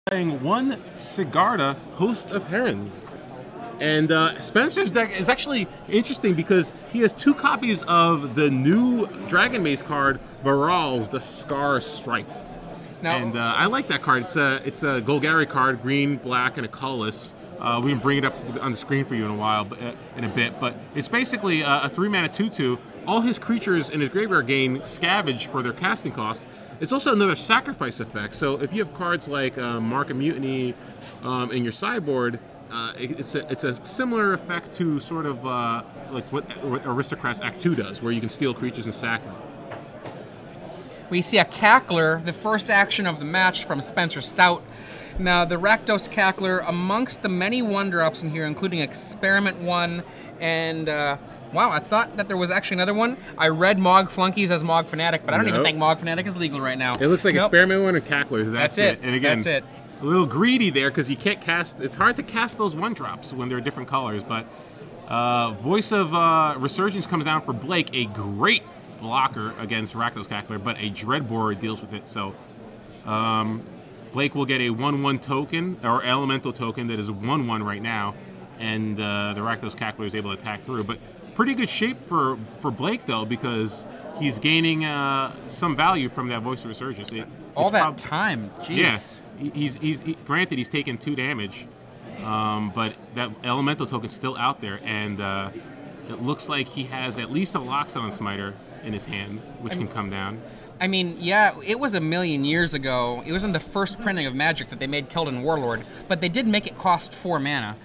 playing one Sigarda, Host of Herons. And Spencer's deck is actually interesting because he has two copies of the new Dragon Mace card, Varal's the Scar Stripe. Now, and I like that card. It's a Golgari card, green, black, and a colorless. We can bring it up on the screen for you in a bit, but it's basically a 3-mana 2/2. All his creatures in his graveyard gain scavenge for their casting cost. It's also another sacrifice effect. So if you have cards like Mark of Mutiny in your sideboard, it's a similar effect to sort of like what Aristocrats Act 2 does, where you can steal creatures and sack them. We see a Cackler, the first action of the match from Spencer Stout. Now, the Rakdos Cackler, amongst the many one-drops in here, including Experiment 1 and... wow, I thought that there was actually another one. I read Mog Flunkies as Mog Fanatic, but I don't even think Mog Fanatic is legal right now. It looks like Experiment 1 and Cacklers. That's it. And again, that's it. A little greedy there because you can't cast. It's hard to cast those one-drops when they're different colors. But Voice of Resurgence comes down for Blake, a great blocker against Rakdos Cackler, but a Dreadbore deals with it. So Blake will get a 1/1 token or elemental token that is a 1/1 right now, and the Rakdos Cackler is able to attack through. But pretty good shape for Blake though, because he's gaining some value from that Voice of Resurgence. All that time, jeez. Yes, granted he's taken 2 damage, but that elemental token's still out there, and it looks like he has at least a Loxodon Smiter in his hand, which can come down. I mean, yeah, it was a million years ago. It was in the first printing of Magic that they made Keldon Warlord, but they did make it cost 4 mana.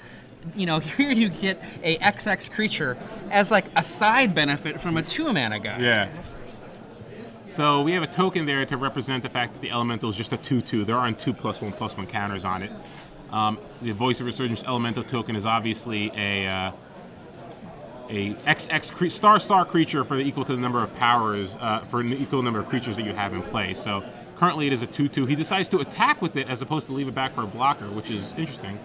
You know, here you get a XX creature as like a side benefit from a 2-mana guy. Yeah. So we have a token there to represent the fact that the elemental is just a 2/2. There aren't 2+1/+1 counters on it. The Voice of Resurgence elemental token is obviously a XX star creature for the equal to the number of powers for an equal number of creatures that you have in play. So currently it is a 2/2. He decides to attack with it as opposed to leave it back for a blocker, which is interesting.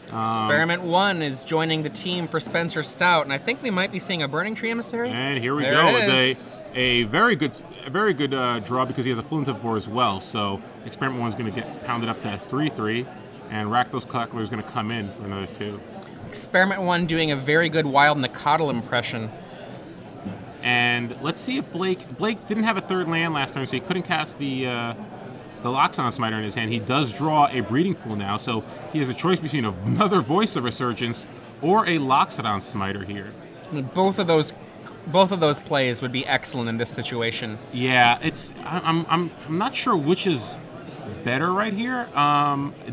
Experiment 1 is joining the team for Spencer Stout, and I think we might be seeing a Burning Tree Emissary. And here we go. It's a very good draw because he has a Fluent Boar as well. So Experiment 1 is going to get pounded up to a 3/3, and Rakdos Cackler is going to come in for another 2. Experiment 1 doing a very good Wild Nacatl impression. And let's see if Blake didn't have a 3rd land last turn, so he couldn't cast the Loxodon Smiter in his hand. He does draw a Breeding Pool now, so he has a choice between another Voice of Resurgence or a Loxodon Smiter here. Both of those plays would be excellent in this situation. Yeah, I'm not sure which is better right here.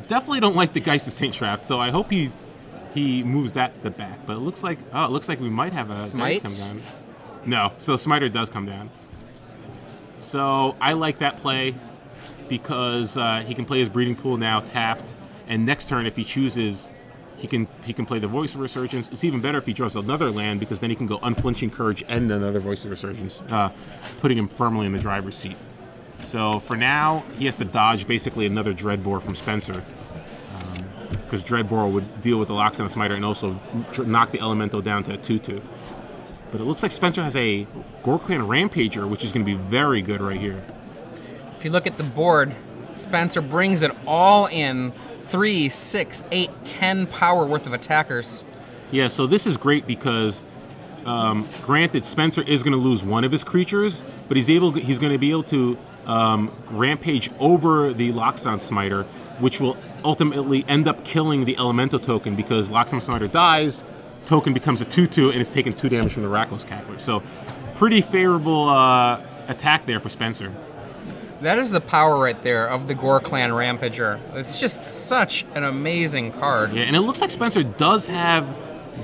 Definitely don't like the Geist of Saint Trap, so I hope he moves that to the back. But it looks like we might have a Smite come down. No, so Smiter does come down. So I like that play because he can play his Breeding Pool now tapped, and next turn if he chooses, he can play the Voice of Resurgence. It's even better if he draws another land because then he can go Unflinching Courage and another Voice of Resurgence, putting him firmly in the driver's seat. So for now, he has to dodge basically another Dreadbore from Spencer, because Dreadbore would deal with the Loxodon Smiter and also knock the Elemental down to a 2/2. But it looks like Spencer has a Gorklan Rampager, which is going to be very good right here. If you look at the board, Spencer brings it all in 3, 6, 8, 10 power worth of attackers. Yeah, so this is great because, granted, Spencer is going to lose one of his creatures, but he's going to be able to Rampage over the Loxodon Smiter, which will ultimately end up killing the Elemental token because Loxodon Smiter dies, token becomes a 2/2, and it's taking 2 damage from the Rakdos Cackler. So pretty favorable attack there for Spencer. That is the power right there of the Gorklan Rampager. It's just such an amazing card. Yeah, and it looks like Spencer does have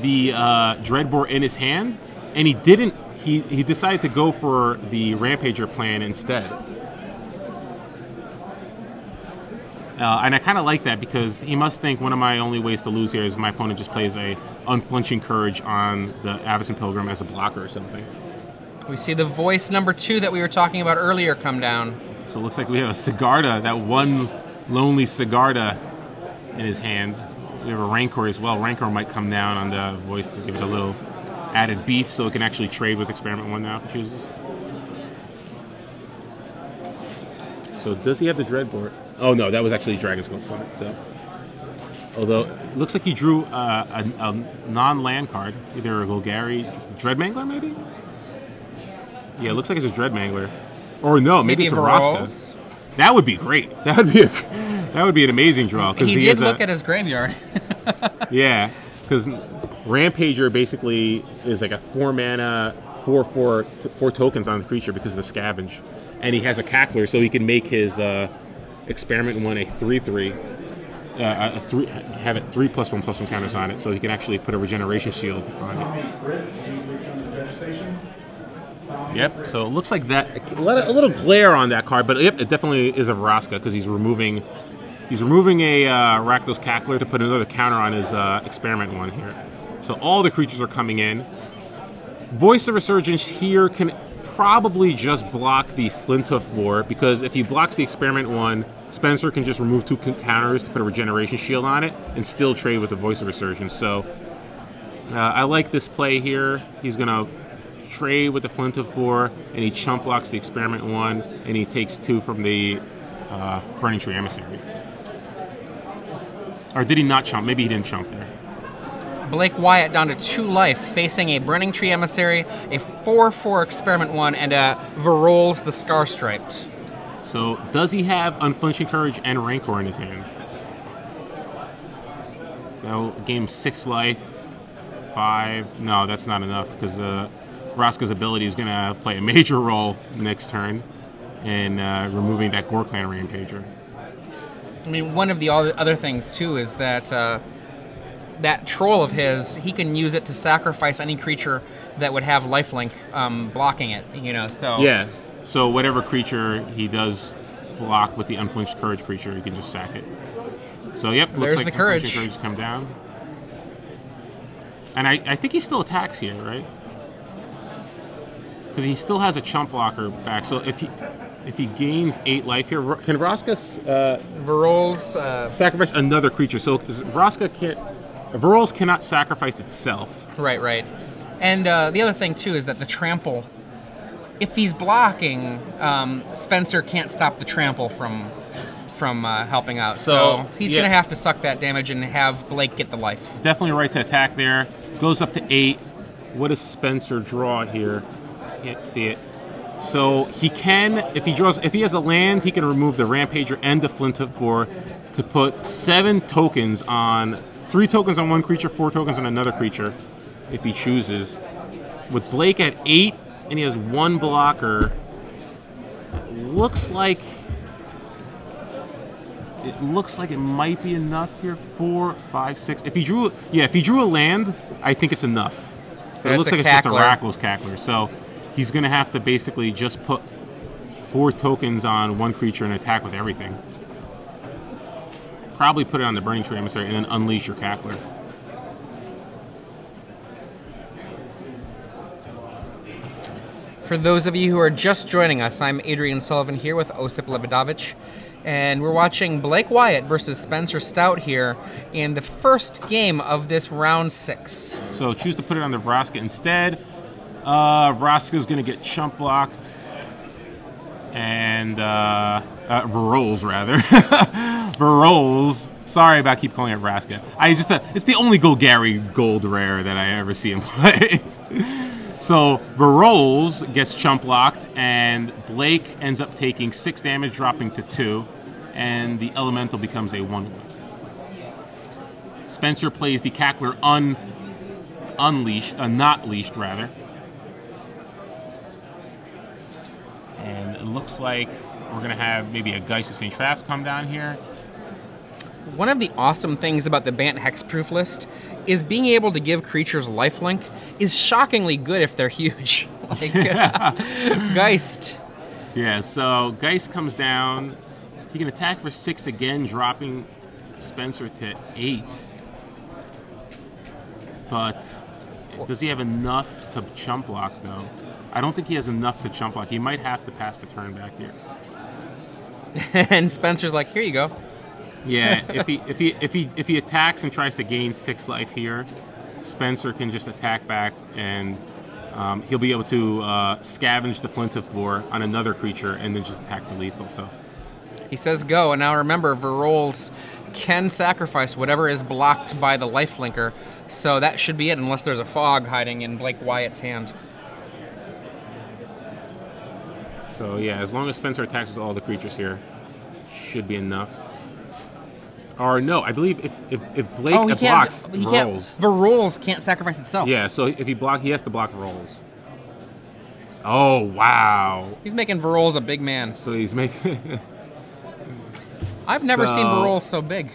the Dreadbore in his hand, and he didn't. He decided to go for the Rampager plan instead. And I kind of like that because he must think one of my only ways to lose here is my opponent just plays a Unflinching Courage on the Avacyn Pilgrim as a blocker or something. We see the Voice number 2 that we were talking about earlier come down. So it looks like we have a Sigarda, that one lonely Sigarda in his hand. We have a Rancor as well. Rancor might come down on the Voice to give it a little added beef so it can actually trade with Experiment 1 now if it chooses. So does he have the Dreadboard? Oh no, that was actually Dragon's Skull Summit. So, although it looks like he drew a non-land card, either a Golgari Dreadmangler maybe. Yeah, it looks like it's a Dreadmangler, or no, maybe it's a Vraska. That would be great. That would be an amazing draw. He did look at his graveyard. Yeah, because Rampager basically is like a 4-mana, 4 tokens on the creature because of the scavenge, and he has a Cackler, so he can make his Experiment 1 a 3/3, have it 3+1/+1 counters on it, so he can actually put a Regeneration Shield on it. Yep. So it looks like that. A little glare on that card, but yep, it definitely is a Vraska because he's removing a Rakdos Cackler to put another counter on his Experiment 1 here. So all the creatures are coming in. Voice of Resurgence here can probably just block the Flinthoof Boar, because if he blocks the Experiment 1, Spencer can just remove 2 counters to put a Regeneration Shield on it and still trade with the Voice of Resurgence. So I like this play here. He's going to trade with the Flinthoof Boar, and he chump blocks the Experiment 1, and he takes 2 from the Burning Tree Emissary. Or did he not chump? Maybe he didn't chump there. Blake Wyatt down to 2 life, facing a Burning Tree Emissary, a 4/4 Experiment 1, and a Varolz the Scar Striped. So does he have Unflinching Courage and Rancor in his hand? No, game 6 life, 5. No, that's not enough, because Vraska's ability is going to play a major role next turn in removing that Gore Clan Rampager. I mean, one of the other things, too, is that that troll of his, he can use it to sacrifice any creature that would have lifelink blocking it, you know, so... Yeah, so whatever creature he does block with the Unflinched Courage creature, he can just sack it. So, yep, looks there's like the Courage. Courage come down. And I think he still attacks here, right? Because he still has a chump blocker back, so if he gains 8 life here, can Vraska Varolz sacrifice another creature? So Varolz cannot sacrifice itself. Right. And the other thing too is that the trample, if he's blocking, Spencer can't stop the trample from helping out. So he's going to have to suck that damage and have Blake get the life. Definitely right to attack there. Goes up to 8. What does Spencer draw here? Can't see it. So he can, if he has a land, he can remove the Rampager and the Flinthoof Boar to put 7 tokens on, 3 tokens on one creature, 4 tokens on another creature, if he chooses. With Blake at 8, and he has 1 blocker, it looks like it might be enough here. 4, 5, 6. If he drew a land, I think it's enough. But it looks like it's just a Rakdos Cackler. So he's going to have to basically just put 4 tokens on one creature and attack with everything. Probably put it on the Burning Tree Emissary and then unleash your Cackler. For those of you who are just joining us, I'm Adrian Sullivan here with Osip Lebedovich, and we're watching Blake Wyatt versus Spencer Stout here in the first game of this round 6. So choose to put it on the Vraska instead. Vraska's going to get chump blocked, and Varolz rather. Varolz. Sorry about keep calling it Vraska. It's the only Golgari gold rare that I ever see him play. So Varolz gets chump blocked, and Blake ends up taking 6 damage, dropping to 2, and the elemental becomes a 1/1. Spencer plays the Cackler not leashed rather. And it looks like we're going to have maybe a Geist of St. Traft come down here. One of the awesome things about the Bant Hexproof list is being able to give creatures lifelink is shockingly good if they're huge. Like Geist. Yeah, so Geist comes down. He can attack for 6 again, dropping Spencer to 8. But does he have enough to chump block though? I don't think he has enough to chump block. He might have to pass the turn back here. And Spencer's like, here you go. Yeah, if he attacks and tries to gain 6 life here, Spencer can just attack back, and he'll be able to scavenge the Flinthoof Boar on another creature and then just attack for lethal. So He says go, and now remember, Verolls can sacrifice whatever is blocked by the lifelinker, so that should be it, unless there's a fog hiding in Blake Wyatt's hand. So yeah, as long as Spencer attacks with all the creatures here, should be enough. Or no, I believe if Blake blocks Verolls. Verolls can't sacrifice itself. Yeah, so if he has to block Verolls. Oh wow! He's making Verolls a big man. So he's making. I've never seen Verolls so big.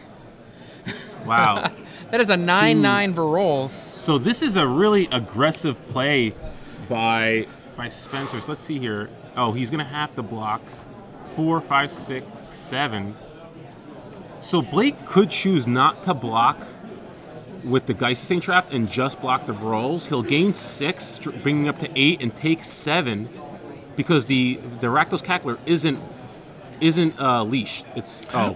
Wow. That is a 9/9 Verolls. So this is a really aggressive play by Spencer. So let's see here. Oh, he's gonna have to block 4, 5, 6, 7. So Blake could choose not to block with the Geisting Trap and just block the Verolls. He'll gain 6, bringing up to 8, and take 7, because the Rakdos Cackler isn't leashed. It's Well,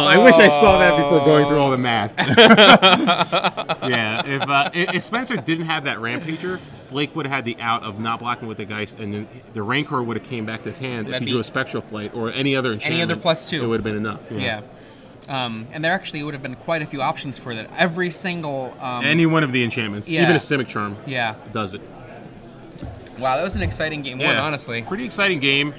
I wish I saw that before going through all the math. Yeah, if Spencer didn't have that Rampager, Blake would have had the out of not blocking with the Geist, and then the Rancor would have came back to his hand. If he drew a Spectral Flight or any other enchantment. Any other +2. It would have been enough. Yeah. And there actually would have been quite a few options for that. Every single... any one of the enchantments, even a Simic Charm, does it. Wow, that was an exciting game, honestly. Pretty exciting game.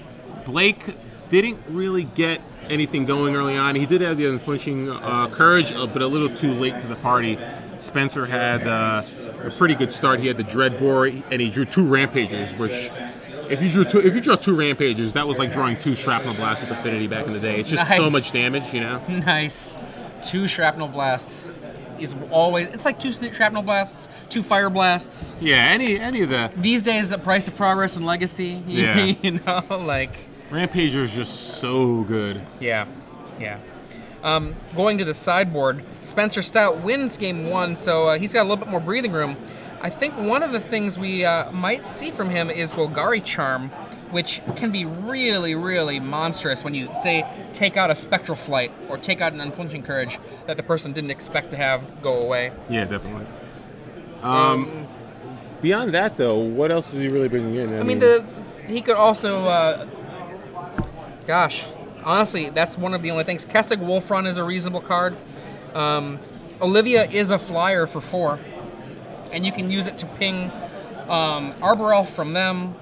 Blake didn't really get anything going early on. He did have the unflinching courage, but a little too late to the party. Spencer had a pretty good start. He had the Dreadbore, and he drew 2 Rampagers, which, if you draw 2 Rampagers, that was like drawing 2 Shrapnel Blasts with Affinity back in the day. It's just so much damage, you know? Nice. 2 Shrapnel Blasts is always, it's like 2 Shrapnel Blasts, 2 Fire Blasts. Yeah, any of the... These days, the Price of Progress and Legacy, you know, like... Rampager is just so good. Yeah, yeah. Going to the sideboard, Spencer Stout wins game 1, so he's got a little bit more breathing room. I think one of the things we might see from him is Golgari Charm, which can be really, really monstrous when you, say, take out a Spectral Flight or take out an Unflinching Courage that the person didn't expect to have go away. Yeah, definitely. Beyond that, though, what else is he really bringing in? I mean, he could also, gosh, honestly, that's one of the only things. Kessig Wolfrun is a reasonable card. Olivia is a flyer for 4, and you can use it to ping Arbor Elf from them,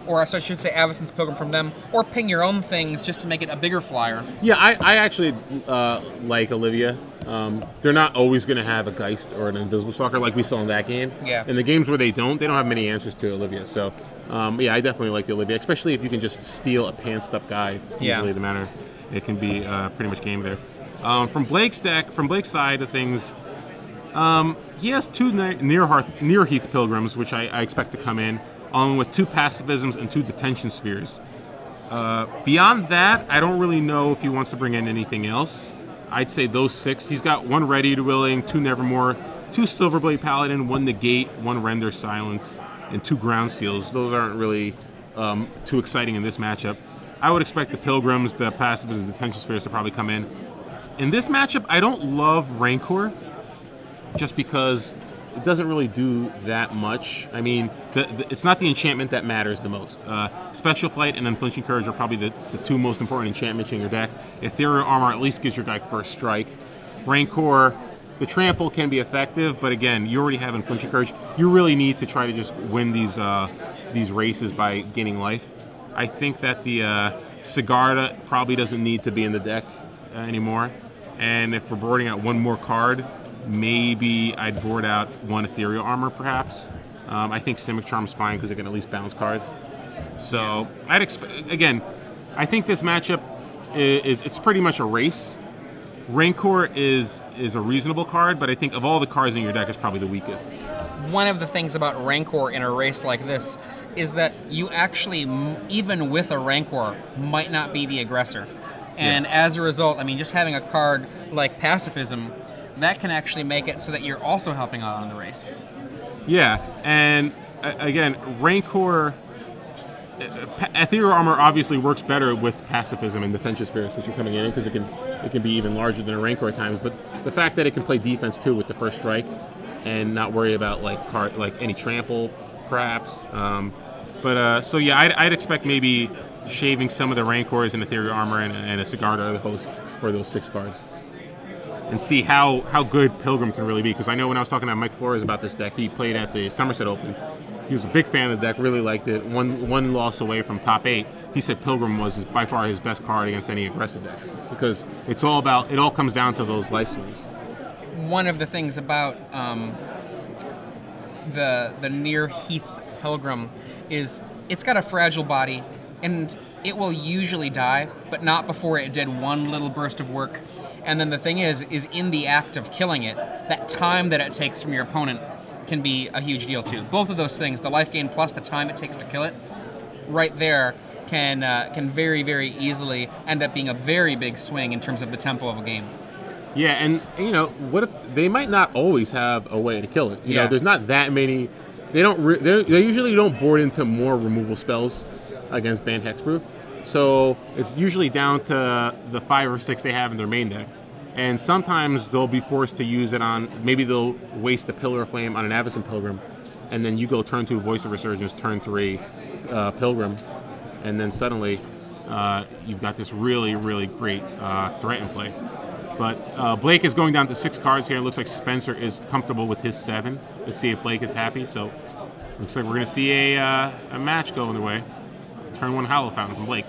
or I should say Avacyn's Pilgrim from them, or ping your own things just to make it a bigger flyer. Yeah, I actually like Olivia. They're not always going to have a Geist or an Invisible Stalker like we saw in that game. Yeah. In the games where they don't have many answers to Olivia. So, yeah, I definitely like the Olivia, especially if you can just steal a pantsed-up guy. It's usually the matter. It can be pretty much game there. From Blake's side of things, he has 2 Nearheath Pilgrims, which I expect to come in, along with 2 Pacifisms and 2 Detention Spheres. Beyond that, I don't really know if he wants to bring in anything else. I'd say those 6. He's got 1 Ready to Willing, 2 Nevermore, 2 Silverblade Paladin, 1 Negate, 1 Render Silence, and 2 Ground Seals. Those aren't really too exciting in this matchup. I would expect the Pilgrims, the Pacifisms, and Detention Spheres to probably come in. In this matchup, I don't love Rancor, just because it doesn't really do that much. I mean, it's not the enchantment that matters the most. Spectral Flight and Unflinching Courage are probably the 2 most important enchantments in your deck. Ethereal Armor at least gives your guy first strike. Rancor, the Trample can be effective, but again, you already have Unflinching Courage. You really need to try to just win these races by gaining life. I think that the Sigarda probably doesn't need to be in the deck anymore. And if we're boarding out 1 more card, maybe I'd board out 1 Ethereal Armor, perhaps. I think Simic Charm's fine because it can at least bounce cards. So I'd expect, again, I think this matchup it's pretty much a race. Rancor is a reasonable card, but I think of all the cards in your deck, it's probably the weakest. One of the things about Rancor in a race like this is that you actually, even with a Rancor, might not be the aggressor. And as a result, I mean, just having a card like Pacifism, that can actually make it so that you're also helping out on the race. Yeah, and again, Rancor, Ethereal Armor obviously works better with Pacifism and Detention Sphere since you're coming in, because it can be even larger than a Rancor at times. But the fact that it can play defense too with the first strike and not worry about like any trample, perhaps. So yeah, I'd expect maybe shaving some of the Rancors and Ethereal Armor and a Sigarda host for those 6 cards. And see how good Pilgrim can really be. Because I know when I was talking to Mike Flores about this deck, he played at the Somerset Open. He was a big fan of the deck, really liked it. One loss away from top 8. He said Pilgrim was by far his best card against any aggressive decks. Because it all comes down to those life swings. One of the things about the near Heath Pilgrim is it's got a fragile body, and it will usually die, but not before it did one little burst of work. And then the thing is in the act of killing it, that time that it takes from your opponent can be a huge deal too. Both of those things, the life gain plus the time it takes to kill it, right there can very, very easily end up being a very big swing in terms of the tempo of a game. Yeah, and you know, what if they might not always have a way to kill it? You know, there's not that many. They usually don't board into more removal spells against banned hexproof. So it's usually down to the 5 or 6 they have in their main deck. And sometimes they'll be forced to use it on, maybe they'll waste a Pillar of Flame on an Avacyn Pilgrim, and then you go turn 2 Voice of Resurgence, turn 3 Pilgrim, and then suddenly you've got this really, really great threat in play. But Blake is going down to 6 cards here. It looks like Spencer is comfortable with his 7. Let's see if Blake is happy. So looks like we're going to see a match go in the way. Turn 1 Hollow Fountain from Blake.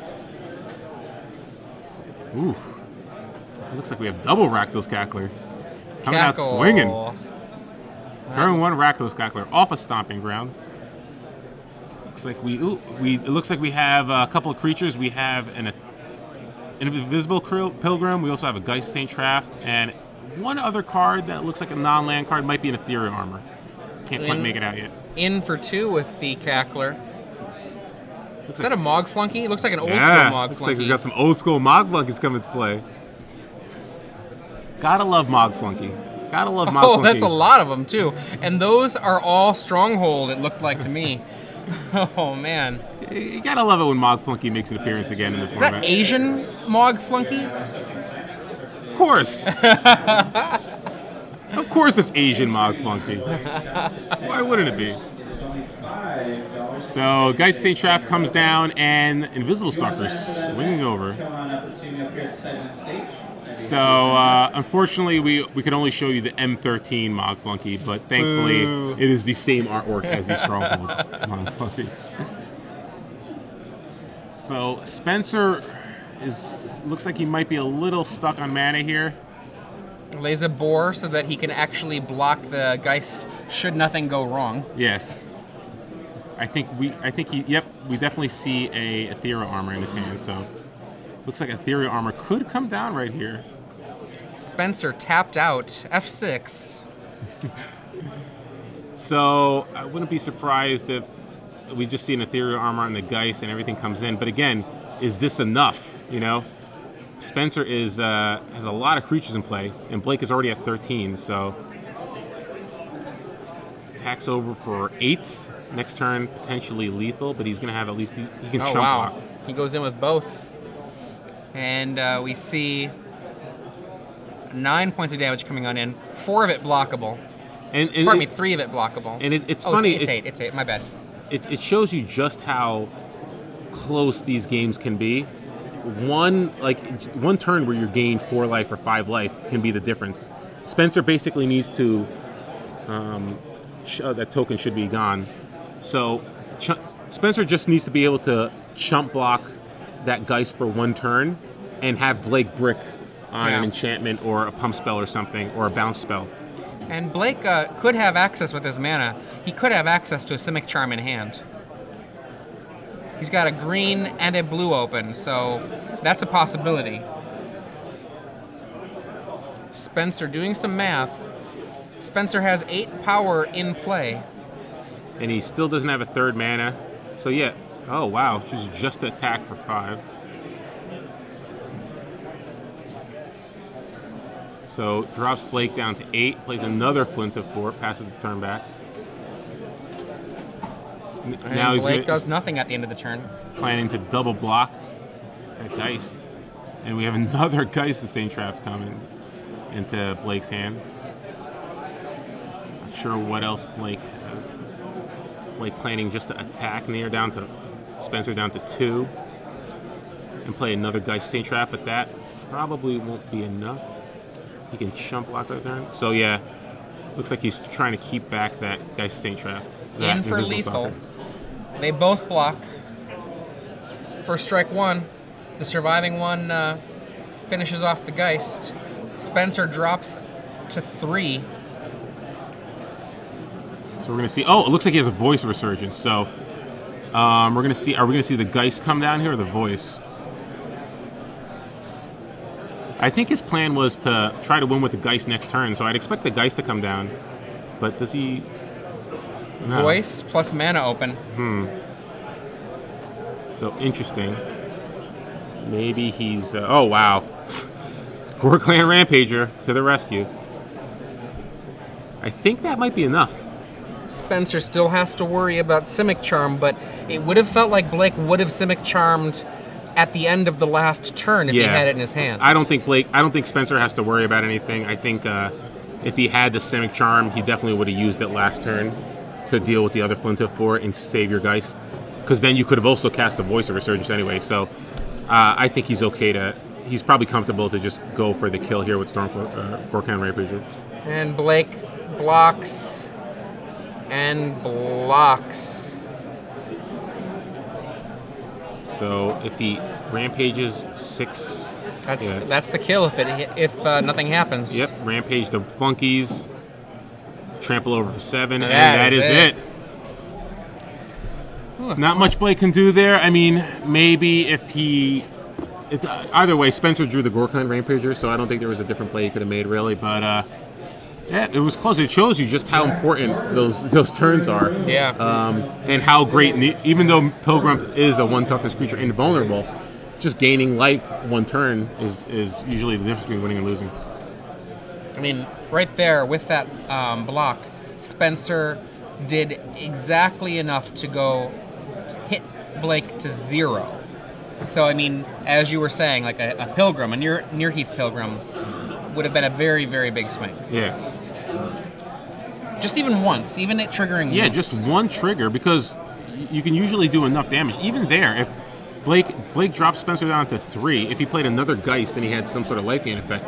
Ooh. It looks like we have double Rakdos Cackler. Coming out swinging. Turn 1 Rakdos Cackler off a Stomping Ground. Looks like it looks like we have a couple of creatures. We have an Invisible Pilgrim. We also have a Geist Saint Traft, and one other card that looks like a non-land card. Might be an Ethereal Armor. Can't quite make it out yet. In for 2 with the Cackler. Is that a Mog Flunky? It looks like an old school Mog looks Flunky. Like we got some old school Mog Flunkies coming to play. Gotta love Mog Flunky. Gotta love Mog Flunky. Oh, that's a lot of them too. And those are all Stronghold, it looked like to me. Oh, man. You gotta love it when Mog Flunky makes an appearance again in the format. Is that Asian Mog Flunky? Of course. Of course it's Asian Mog Flunky. Why wouldn't it be? So, Geist Saint Traft comes down, and Invisible Stalker swinging over. So, unfortunately, we could only show you the M13 Mog Flunky, but thankfully, it is the same artwork as the Stronghold Mog Flunky. So, Spencer looks like he might be a little stuck on mana here. Lays a Boar so that he can actually block the Geist should nothing go wrong. Yes. we definitely see a Ethereal Armor in his hand, so looks like Ethereal Armor could come down right here. Spencer tapped out, F6. So I wouldn't be surprised if we just see an Ethereal Armor on the Geist and everything comes in, but again, is this enough, you know? Spencer has a lot of creatures in play, and Blake is already at 13, so attacks over for 8. Next turn, potentially lethal, but he's going to have at least, he can chump block. He goes in with both. And we see 9 points of damage coming on in, 4 of it blockable. Pardon me, 3 of it blockable. And it's funny. It's 8, my bad. It shows you just how close these games can be. One turn where you're gained 4 life or 5 life can be the difference. Spencer basically needs to, that token should be gone. So Spencer just needs to be able to chump block that Geist for 1 turn and have Blake brick on an enchantment or a pump spell or something, or a bounce spell. And Blake could have access with his mana. He could have access to a Simic Charm in hand. He's got a green and a blue open, so that's a possibility. Spencer doing some math. Spencer has 8 power in play. And he still doesn't have a 3rd mana. So yeah, oh wow, she's just attack for 5. So drops Blake down to 8, plays another Flint of 4, passes the turn back. And now Blake does nothing at the end of the turn. Planning to double block that Geist. And we have another Geist of Saint Traft coming into Blake's hand. Not sure what else Blake has. Blake planning just to attack Spencer down to 2. and play another Geist Saint Trap, but that probably won't be enough. He can chump block that turn. So yeah, looks like he's trying to keep back that Geist Saint Trap. In for lethal. They both block. First strike one. The surviving one finishes off the Geist. Spencer drops to 3. So we're gonna see. Oh, it looks like he has a Voice Resurgence. So we're gonna see. Are we gonna see the Geist come down here or the Voice? I think his plan was to try to win with the Geist next turn. So I'd expect the Geist to come down. But does he? No. Voice plus mana open. So interesting. Maybe he's. Oh wow. Gorklan Rampager to the rescue. I think that might be enough. Spencer still has to worry about Simic Charm, but it would have felt like Blake would have Simic Charmed at the end of the last turn if he had it in his hand. I don't think Spencer has to worry about anything. I think if he had the Simic Charm, he definitely would have used it last turn to deal with the other Flinthoof board and save your Geist. Because then you could have also cast a Voice of Resurgence anyway. So I think he's okay to. He's probably comfortable to just go for the kill here with Gorklan Rampager. And Blake blocks and blocks. So if he rampages 6, that's the kill if nothing happens. Yep, rampage the Flunkies, trample over for 7, and that is it. Not much Blake can do there. I mean, maybe if he. Either way, Spencer drew the Gorklan Rampager, so I don't think there was a different play he could have made, really. But yeah, it was close. It shows you just how important those turns are. Yeah. And how great, even though Pilgrim is a 1 toughness creature invulnerable, just gaining life 1 turn is usually the difference between winning and losing. I mean, right there with that block, Spencer did exactly enough to go hit Blake to 0. So, I mean, as you were saying, like a Pilgrim, a near Heath Pilgrim, would have been a very, very big swing. Yeah. Just even once, even it triggering Yeah, once. just 1 trigger, because you can usually do enough damage. Even there, if Blake dropped Spencer down to 3, if he played another Geist and he had some sort of life gain effect,